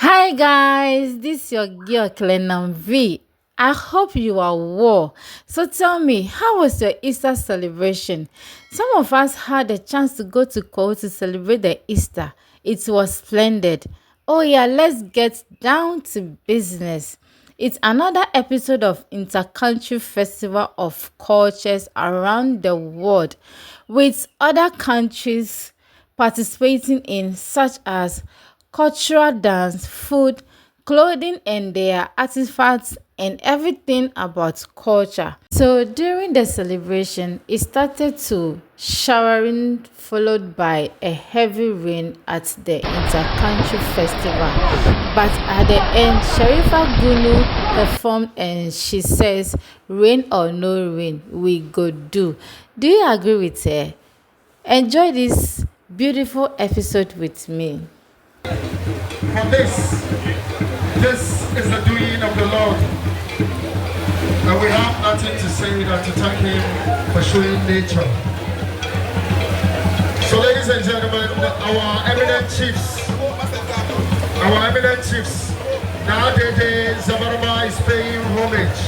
Hi guys, this is your girl Clenam V. I hope you are well. So tell me, how was your Easter celebration? Some of us had a chance to go to Ko to celebrate the Easter. It was splendid. Oh yeah, let's get down to business. It's another episode of Intercountry Festival of Cultures around the world with other countries participating in such as cultural dance, food, clothing, and their artifacts and everything about culture. So during the celebration, it started to showering followed by a heavy rain at the Intercountry Festival. But at the end, Sharifa Gunu performed and she says, rain or no rain, we go do. Do you agree with her? Enjoy this beautiful episode with me. For this is the doing of the Lord, and we have nothing to say than to thank Him for showing nature. So, ladies and gentlemen, our eminent chiefs, nowadays Zabarama is paying homage.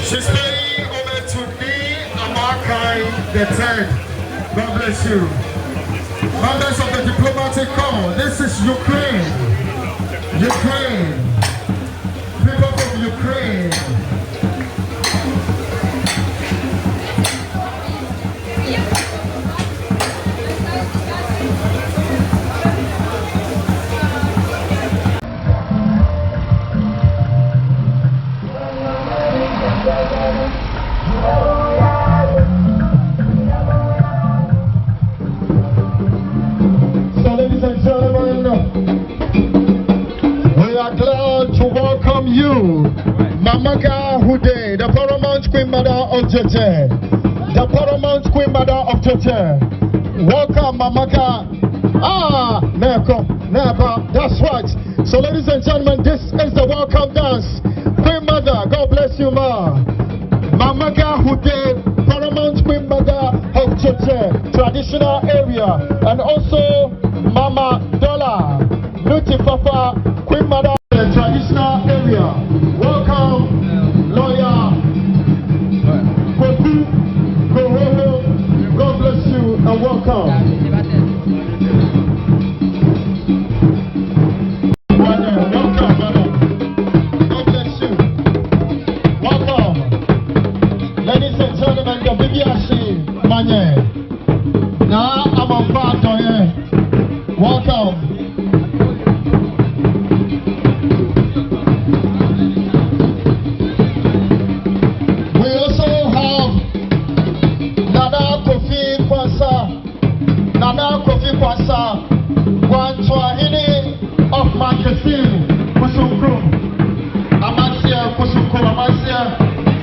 She's paying homage to me, Amakai the Third. God bless you. Members of the diplomatic corps, this is Ukraine. Ukraine. People from Ukraine. So, ladies and gentlemen, we are glad to welcome you, Mamaka Hude, the paramount queen mother of Tete. The paramount queen mother of Tete. Welcome, Mamaka. Never. That's right. So, ladies and gentlemen, this is the welcome dance. Queen mother, God bless you, ma. Mamaka Hude, paramount queen mother of Tete, traditional area, and also Mama Dola, Nuti Papa, queen mother, the traditional area. Welcome, lawyer Koku Kohoho. God bless you and welcome. Welcome, madam. God bless you. Welcome. Ladies and gentlemen, the Bibiashi Manye. Now I'm on fire. Welcome. We also have Nana Kofi Kwasa, Wantuahini of Makasini, Kusukru, Amasia,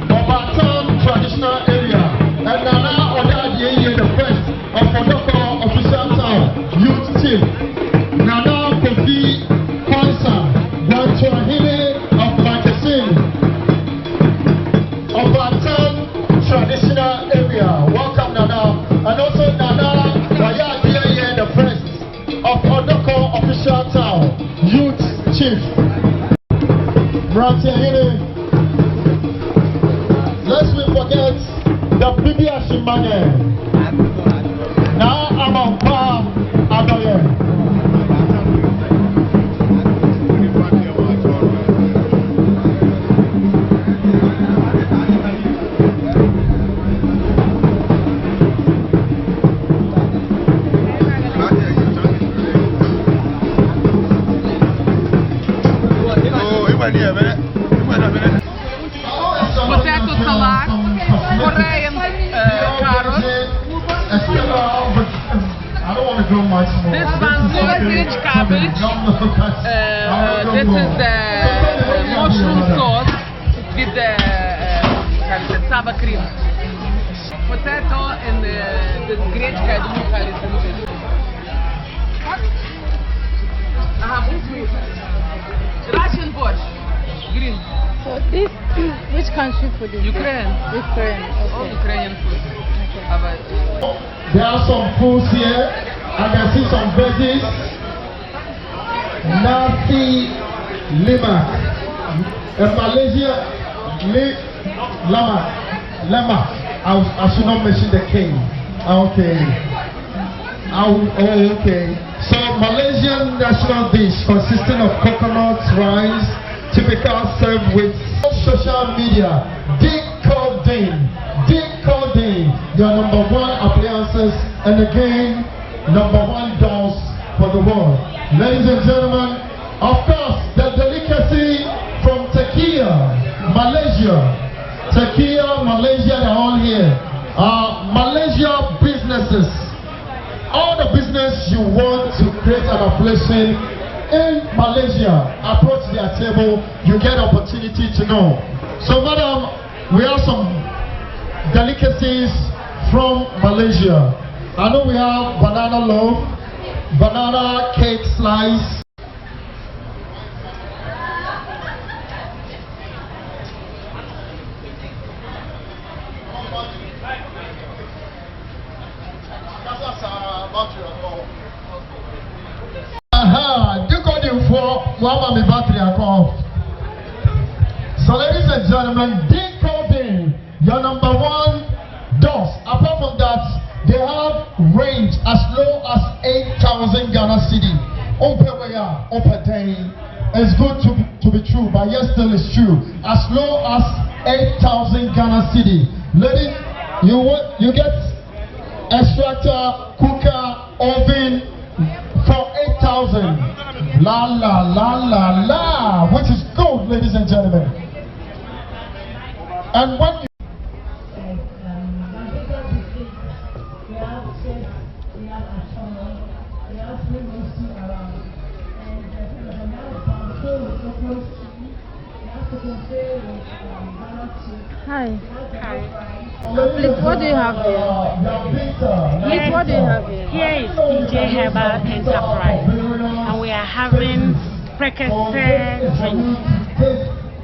Obatam traditional area, and Nana Odadie, the first of Odoko official town, youth chief. Nana Kofi Kwasa, Wantuahini of Makasini, Obatam traditional area. Welcome, Nana. And also Nana Wayadie, the first of Odoko official town, youth chief. Lest we forget the Bibiashi Mane. Now I'm on par Adoye. Potato salad, Korean carrot. This one's sausage cabbage. This is the mushroom sauce with the sour cream. potato and the grechka do you call it? Russian borscht, green. So this, which country food is Ukraine. This? Ukraine. All Okay. Ukrainian food. There are some foods here. I can see some veggies. Nasi lemak. In Malaysia, lemak. I should not mention the king. Okay. Okay. So Malaysian national dish consisting of coconut, rice, typical served with social media. Decoding. Your number one appliances and again number one doors for the world. Ladies and gentlemen, of course the delicacy from Turkey, Malaysia. They're all here. Malaysia businesses. All the business you want to create an affiliation in Malaysia, approach their table, you get opportunity to know. So madam, we have some delicacies from Malaysia. I know we have banana loaf, banana cake slice. So ladies and gentlemen, decoding your number one doors. Apart from that, they have range as low as 8,000 Ghana cedi. It's good to be true, but yes, still it's true. As low as 8,000 Ghana cedi. Ladies, you get extractor, cooker, oven for 8,000. La, which is good, ladies and gentlemen. And when you Hi. Please, what do you have here? Please, what do you have here? Here is DJ Herbal Enterprise, and we are having precursor drinks.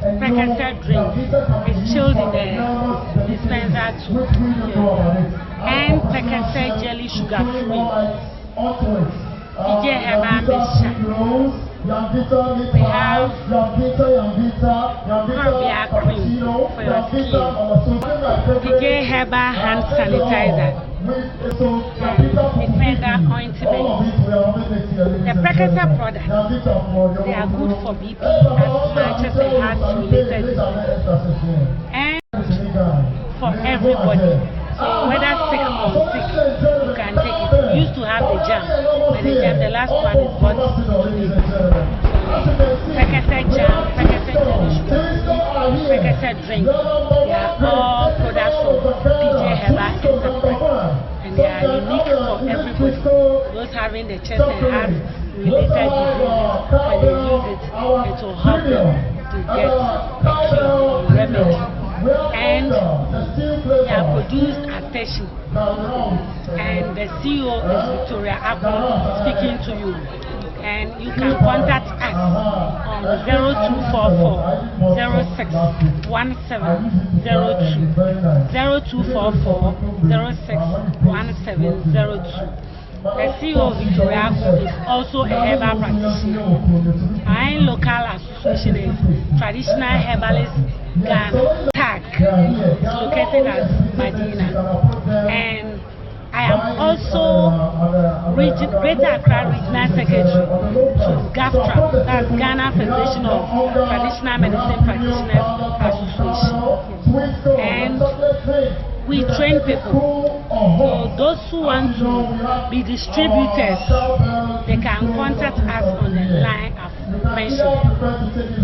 Precursor drinks is chilled in the dispenser too. And precursor jelly sugar free. DJ Herbal mixture. We have Cranberry cream for your skin. DJ Herbal hand sanitizer. Defender ointment. The precursor products, they are good for BP as much as they have related diseases. And for everybody. So whether sick or sick, you can take it. We used to have the jam, but the last one is bought today. Precursor jam, precursor jelly sugar, precursor drink. They are all products from DJ Herbal Enterprise. And they are unique for everybody. Those having the chest and heart related diseases, when they use it, it will help them to get a cure or remedy. And they are produced at Teshi. And the CEO is Victoria Apple speaking to you. And you can contact us on 0244 06 1702. 0244 06 1702. The CEO of Victoria is also a herbal practitioner. Our local association is Traditional Herbalist Ghana TAG. It's located at Medina. And I am also Greater Accra Regional Secretary to GAFTRA, that's Ghana Federation of Traditional Medicine Practitioners Association. And we train people. So those who want to be distributors, they can contact us on the line I've mentioned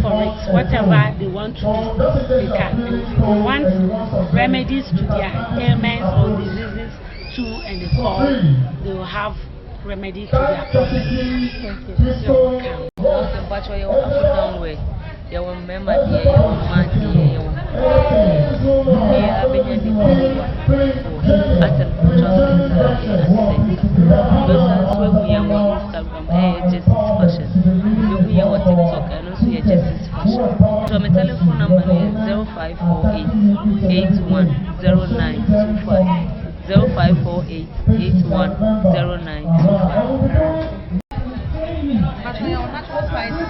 for it. Whatever they want to do, they can. And if they want remedies to their ailments or diseases too, and they call, they will have remedy to their problems. Thank you. But you're African way. You remember the Yeah, I've been in the pattern for Instagram, Justice Fashion. You hear what TikTok and also your Justice Fashion. So my telephone number is 0548 810925. 0548 810925. But we are natural spices.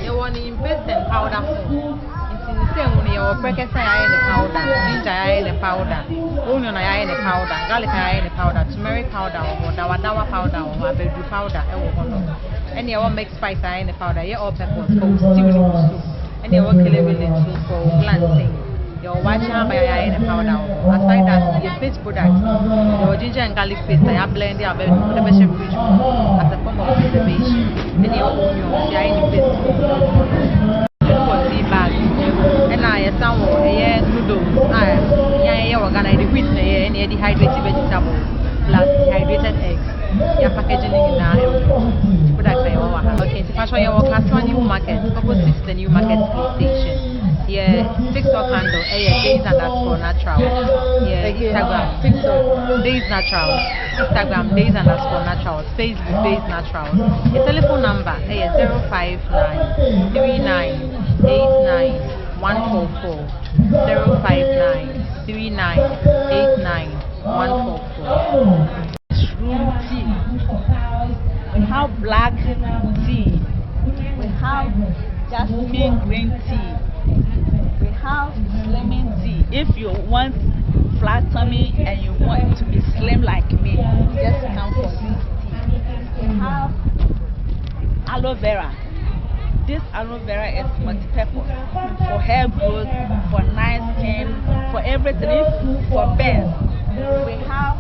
You want to invest in powder form. It's in the same when you are breaking in the powder, ginger in the powder, onion in the powder, garlic in the powder, turmeric powder, or dawa powder, or baby powder, and you want make spice in the powder. You all peppers for stewing soup, and you want kill it soup for planting. Your white chamber in the powder. Aside that, your face product, your ginger and garlic paste, I blend it with the bishop fridge as a form of preservation. And your onion, you are in the paste for tea bag. And I some noodles. I organize the wheat and dehydrated vegetables plus dehydrated eggs. Your packaging in the product. Okay, to fashion your customer new market, opposite the new market station. Yeah, TikTok handle, days_natural. Yeah, Instagram, TikTok, days natural. Instagram, days_natural. Facebook, days natural. Your telephone number, 059 39 89 144. 059 39 89 144. Shroom tea. We have black tea. We have jasmine green tea. We have lemon tea. If you want flat tummy and you want to be slim like me, just come for this tea. We have aloe vera. This aloe vera is multi-purpose for hair growth, for nice skin, for everything, for burns. We have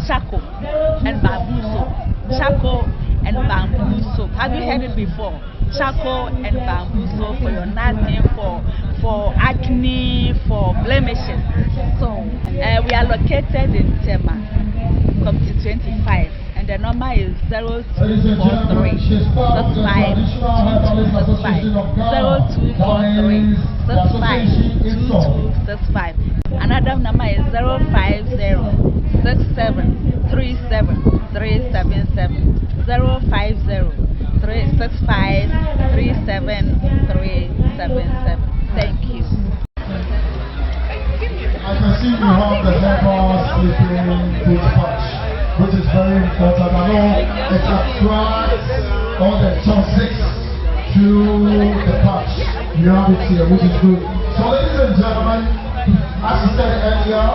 charcoal and bamboo soap. Charcoal and bamboo soap. Have you heard it before? Charcoal and bamboo soap for your napping, for acne, for blemishes. So we are located in Tema, Community 25, and the number is 0243 65 0243 Another number is 050 67 37 377 050 365 37377. Thank you. I can see you have the Heavey sleeping good pouch, which is very important. I know it attracts all the toxics to the pouch. You have it here, which is good. So ladies and gentlemen, as I said earlier,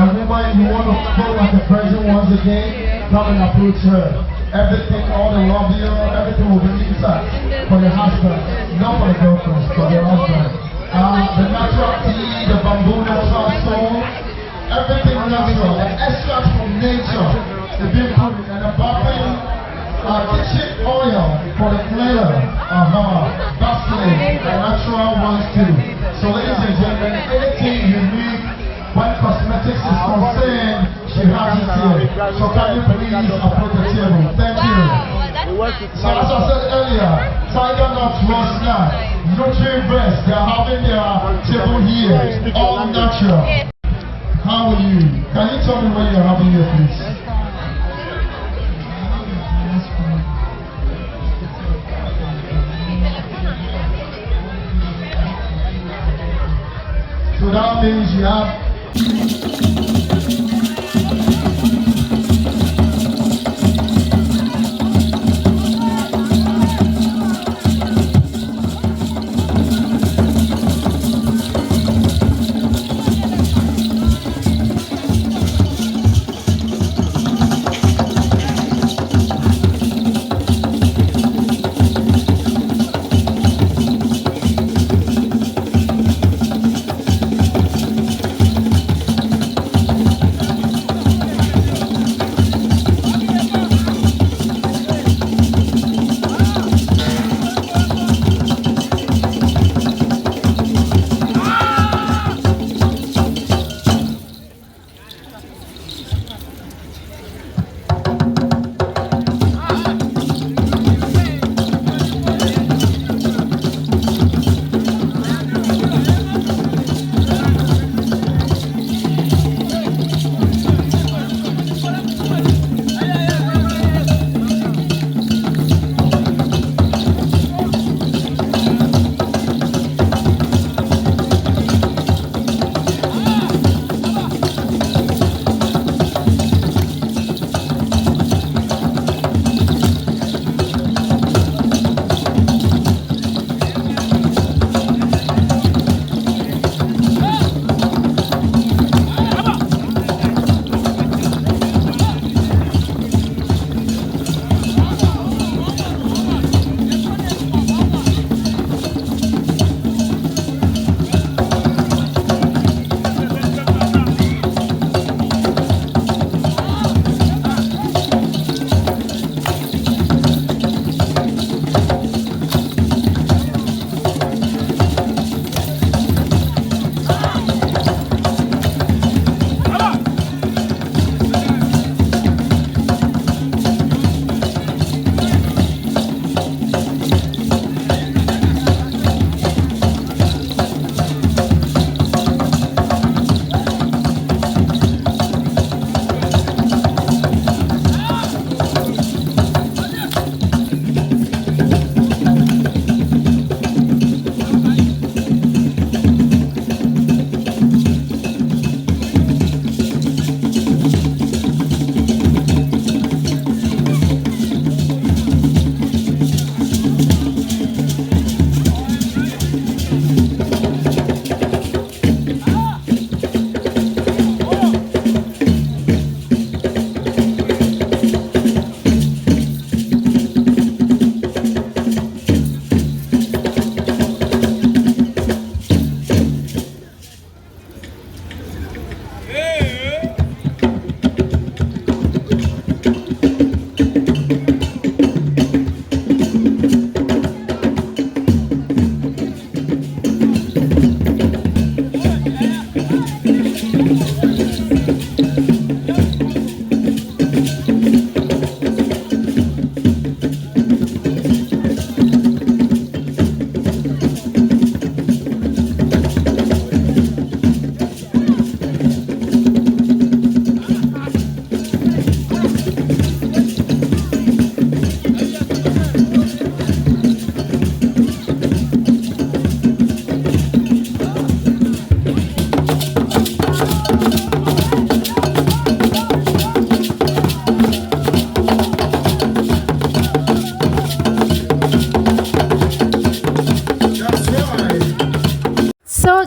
a woman you want to feel like a virgin once again, come and approach her. Everything, all the love you, everything will be inside for your husband, not for the girlfriend, for your husband. The natural tea, the bamboo natural soul, everything natural, the extract from nature, the being put in the bubbling kitchen oil for the flavor. Vaseline, the natural ones too. So ladies and gentlemen, anything you need when cosmetics is concerned, she has it here. So can you please approach the table? Thank you. So as I said earlier, Tiger Nut Roast Snack, Nutri-Vest, they are having their table here, all natural. How are you? Can you tell me what you're having here, please? So that means you have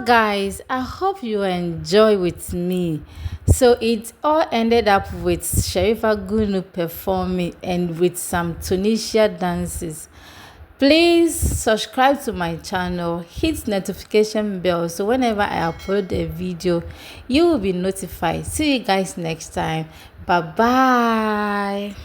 guys, I hope you enjoy with me. So it all ended up with Sharifa Gunu performing and with some Tunisia dances. Please subscribe to my channel, hit notification bell so whenever I upload a video, you will be notified. See you guys next time. Bye bye.